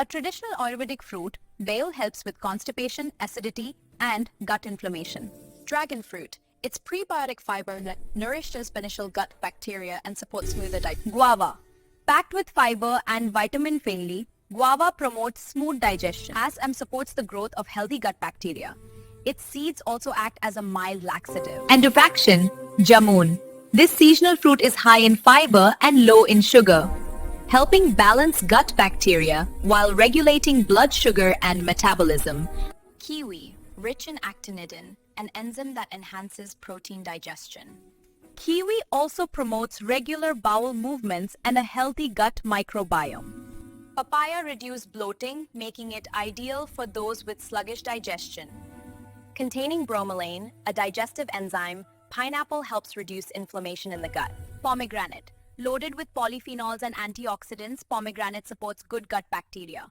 A traditional Ayurvedic fruit, Bael helps with constipation, acidity, and gut inflammation. Dragon fruit. Its prebiotic fiber nourishes beneficial gut bacteria and supports smoother digestion. Guava. Packed with fiber and vitamin friendly, guava promotes smooth digestion and supports the growth of healthy gut bacteria. Its seeds also act as a mild laxative. And of action, jamun. This seasonal fruit is high in fiber and low in sugar, helping balance gut bacteria while regulating blood sugar and metabolism. Kiwi, rich in actinidin, an enzyme that enhances protein digestion. Kiwi also promotes regular bowel movements and a healthy gut microbiome. Papaya reduces bloating, making it ideal for those with sluggish digestion. Containing bromelain, a digestive enzyme, pineapple helps reduce inflammation in the gut. Pomegranate. Loaded with polyphenols and antioxidants, pomegranate supports good gut bacteria.